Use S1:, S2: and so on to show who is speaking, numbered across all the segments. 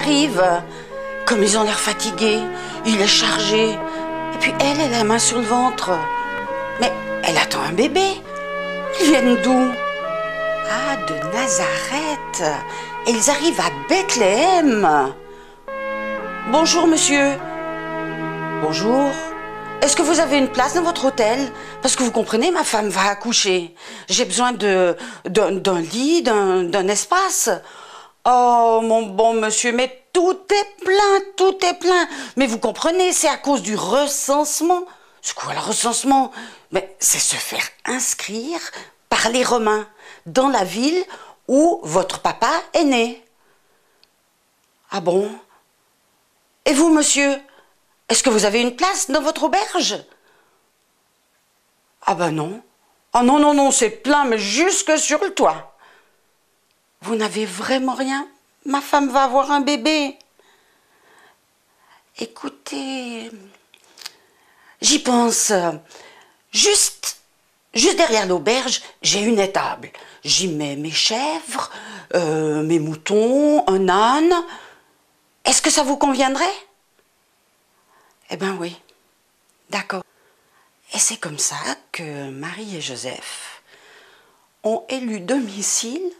S1: arrive. Comme ils ont l'air fatigués, il est chargé. Et puis elle a la main sur le ventre. Mais elle attend un bébé. Ils viennent d'où? Ah, de Nazareth. Et ils arrivent à Bethléem. Bonjour, monsieur. Bonjour. Est-ce que vous avez une place dans votre hôtel? Parce que vous comprenez, ma femme va accoucher. J'ai besoin d'un lit, d'un espace. Oh, mon bon monsieur, mais tout est plein, tout est plein. Mais vous comprenez, c'est à cause du recensement. C'est quoi le recensement? Mais c'est se faire inscrire par les Romains dans la ville où votre papa est né. Ah bon? Et vous, monsieur? Est-ce que vous avez une place dans votre auberge? Ah ben non. Ah non, non, non, c'est plein, mais jusque sur le toit. Vous n'avez vraiment rien? Ma femme va avoir un bébé. Écoutez, j'y pense. Juste derrière l'auberge, j'ai une étable. J'y mets mes chèvres, mes moutons, un âne. Est-ce que ça vous conviendrait? Eh bien oui, d'accord. Et c'est comme ça que Marie et Joseph ont élu domicile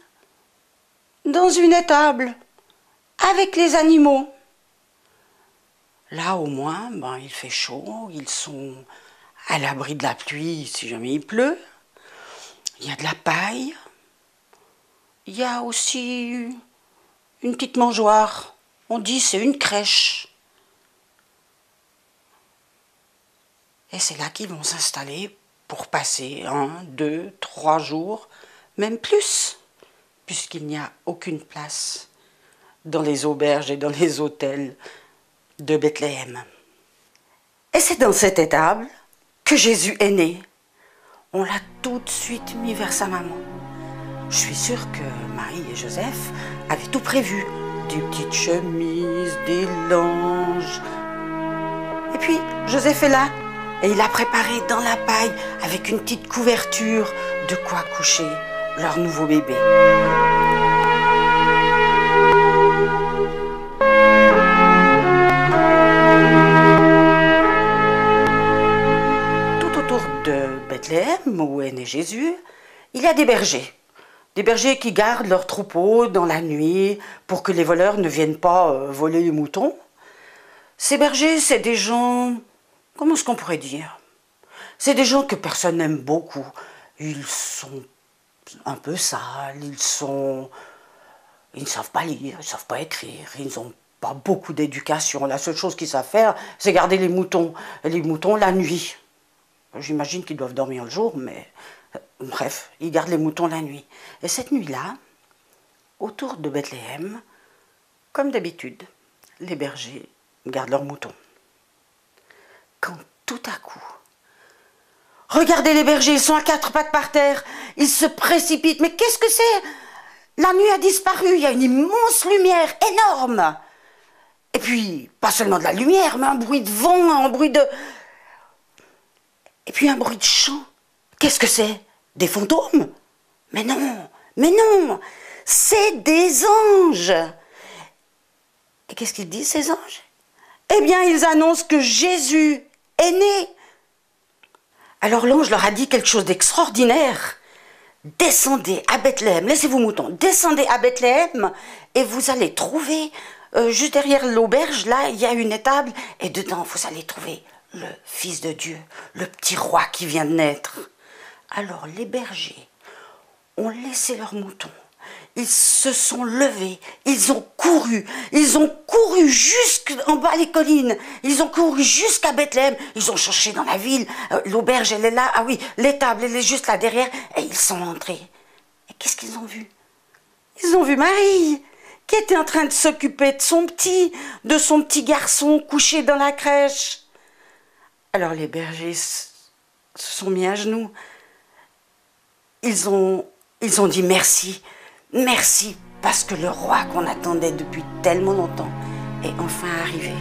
S1: dans une étable avec les animaux. Là au moins, ben, il fait chaud, ils sont à l'abri de la pluie si jamais il pleut. Il y a de la paille. Il y a aussi une petite mangeoire. On dit c'est une crèche. Et c'est là qu'ils vont s'installer pour passer 1, 2, 3 jours, même plus, puisqu'il n'y a aucune place dans les auberges et dans les hôtels de Bethléem. Et c'est dans cette étable que Jésus est né. On l'a tout de suite mis vers sa maman. Je suis sûre que Marie et Joseph avaient tout prévu. Des petites chemises, des langes. Et puis, Joseph est là. Et il a préparé dans la paille, avec une petite couverture, de quoi coucher leur nouveau bébé. Tout autour de Bethléem, où est né Jésus, il y a des bergers. Des bergers qui gardent leurs troupeaux dans la nuit pour que les voleurs ne viennent pas voler les moutons. Ces bergers, c'est des gens... Comment est-ce qu'on pourrait dire? C'est des gens que personne n'aime beaucoup. Ils sont un peu sales, ils ne savent pas lire, ils ne savent pas écrire, ils n'ont pas beaucoup d'éducation. La seule chose qu'ils savent faire, c'est garder les moutons la nuit. J'imagine qu'ils doivent dormir le jour, mais bref, ils gardent les moutons la nuit. Et cette nuit-là, autour de Bethléem, comme d'habitude, les bergers gardent leurs moutons. Quand tout à coup, regardez les bergers, ils sont à 4 pattes par terre, ils se précipitent. Mais qu'est-ce que c'est? La nuit a disparu, il y a une immense lumière, énorme. Et puis, pas seulement de la lumière, mais un bruit de vent, un bruit de... Et puis un bruit de chant. Qu'est-ce que c'est? Des fantômes? Mais non, c'est des anges. Et qu'est-ce qu'ils disent, ces anges? Eh bien, ils annoncent que Jésus est né. Alors l'ange leur a dit quelque chose d'extraordinaire. Descendez à Bethléem, laissez-vous moutons, descendez à Bethléem et vous allez trouver, juste derrière l'auberge, là, il y a une étable et dedans, vous allez trouver le Fils de Dieu, le petit roi qui vient de naître. Alors les bergers ont laissé leurs moutons. Ils se sont levés, ils ont couru jusqu'en bas les collines, ils ont couru jusqu'à Bethléem, ils ont cherché dans la ville, l'auberge elle est là, ah oui, l'étable elle est juste là derrière, et ils sont entrés. Et qu'est-ce qu'ils ont vu? Ils ont vu Marie, qui était en train de s'occuper de son petit garçon couché dans la crèche. Alors les bergers se sont mis à genoux, ils ont dit merci. Merci, parce que le roi qu'on attendait depuis tellement longtemps est enfin arrivé.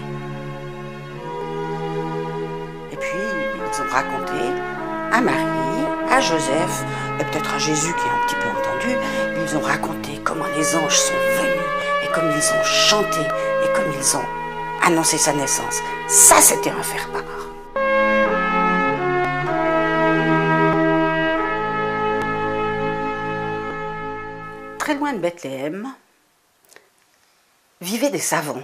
S1: Et puis, ils ont raconté à Marie, à Joseph, et peut-être à Jésus qui a un petit peu entendu, ils ont raconté comment les anges sont venus et comme ils ont chanté ils ont annoncé sa naissance. Ça, c'était un faire-part. Très loin de Bethléem, vivaient des savants.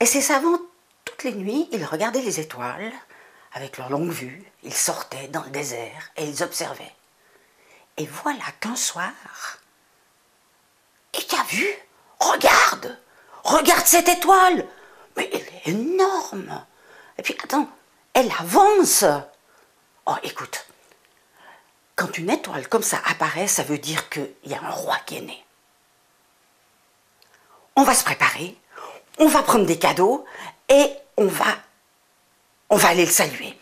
S1: Et ces savants, toutes les nuits, ils regardaient les étoiles avec leur longue vue. Ils sortaient dans le désert et ils observaient. Et voilà qu'un soir, et t'as vu? Regarde! Regarde cette étoile! Mais elle est énorme! Et puis attends, elle avance! Oh, écoute, quand une étoile comme ça apparaît, ça veut dire qu'il y a un roi qui est né. On va se préparer, on va prendre des cadeaux et on va aller le saluer.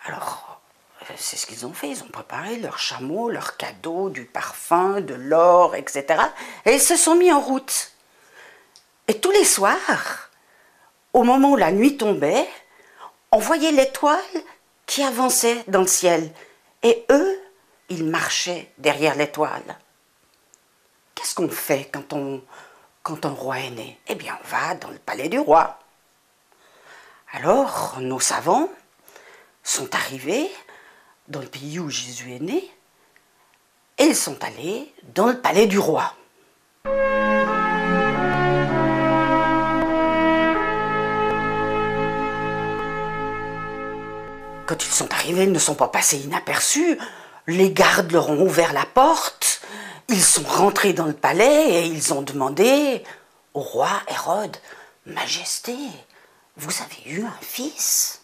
S1: Alors, c'est ce qu'ils ont fait. Ils ont préparé leurs chameaux, leurs cadeaux, du parfum, de l'or, etc. Et ils se sont mis en route. Et tous les soirs, au moment où la nuit tombait, on voyait l'étoile qui avançait dans le ciel. Et eux, ils marchaient derrière l'étoile. Qu'est-ce qu'on fait quand un roi est né? Eh bien, on va dans le palais du roi. Alors, nos savants sont arrivés dans le pays où Jésus est né et ils sont allés dans le palais du roi. Quand ils sont arrivés, ils ne sont pas passés inaperçus. Les gardes leur ont ouvert la porte. Ils sont rentrés dans le palais et ils ont demandé au roi Hérode, « Majesté, vous avez eu un fils ?»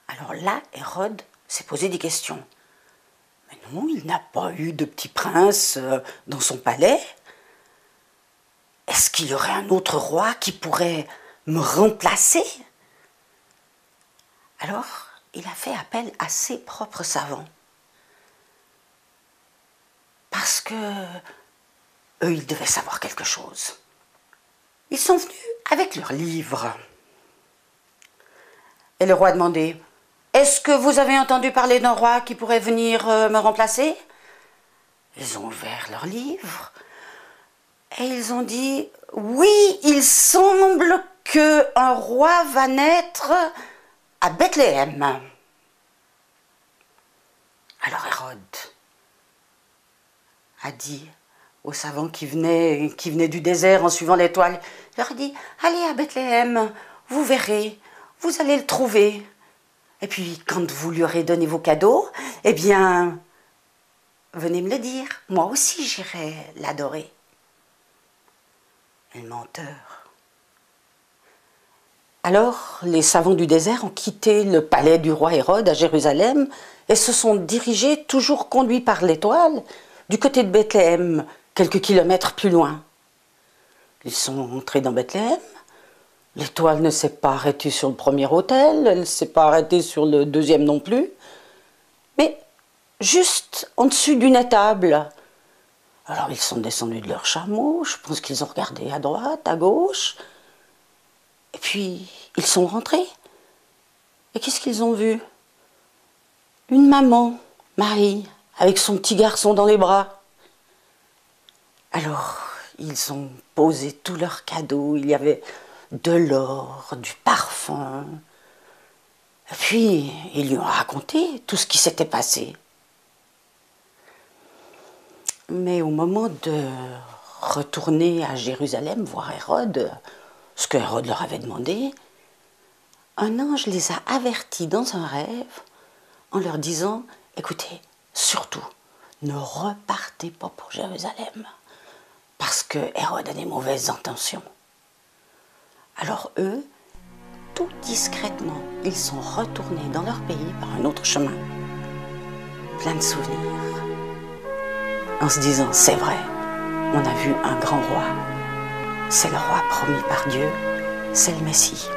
S1: Alors là, Hérode s'est posé des questions. Mais non, il n'a pas eu de petit prince dans son palais. Est-ce qu'il y aurait un autre roi qui pourrait me remplacer? Alors, il a fait appel à ses propres savants. Parce que eux, ils devaient savoir quelque chose. Ils sont venus avec leurs livres. Et le roi a demandé, « Est-ce que vous avez entendu parler d'un roi qui pourrait venir me remplacer ?» Ils ont ouvert leurs livres et ils ont dit, « Oui, il semble qu'un roi va naître à Bethléem. » Alors Hérode a dit aux savants qui venaient du désert en suivant l'étoile, il leur a dit, allez à Bethléem, vous verrez, vous allez le trouver. Et puis quand vous lui aurez donné vos cadeaux, eh bien, venez me le dire, moi aussi j'irai l'adorer. Et le menteur. Alors, les savants du désert ont quitté le palais du roi Hérode à Jérusalem et se sont dirigés, toujours conduits par l'étoile, du côté de Bethléem, quelques kilomètres plus loin. Ils sont entrés dans Bethléem. L'étoile ne s'est pas arrêtée sur le premier autel, elle ne s'est pas arrêtée sur le deuxième non plus, mais juste en dessus d'une étable. Alors ils sont descendus de leur chameau, je pense qu'ils ont regardé à droite, à gauche, et puis ils sont rentrés. Et qu'est-ce qu'ils ont vu? Une maman, Marie, avec son petit garçon dans les bras. Alors, ils ont posé tous leurs cadeaux. Il y avait de l'or, du parfum. Et puis, ils lui ont raconté tout ce qui s'était passé. Mais au moment de retourner à Jérusalem, voir Hérode, ce que Hérode leur avait demandé, un ange les a avertis dans un rêve en leur disant, écoutez, surtout, ne repartez pas pour Jérusalem, parce que Hérode a des mauvaises intentions. Alors eux, tout discrètement, ils sont retournés dans leur pays par un autre chemin, plein de souvenirs, en se disant, c'est vrai, on a vu un grand roi, c'est le roi promis par Dieu, c'est le Messie.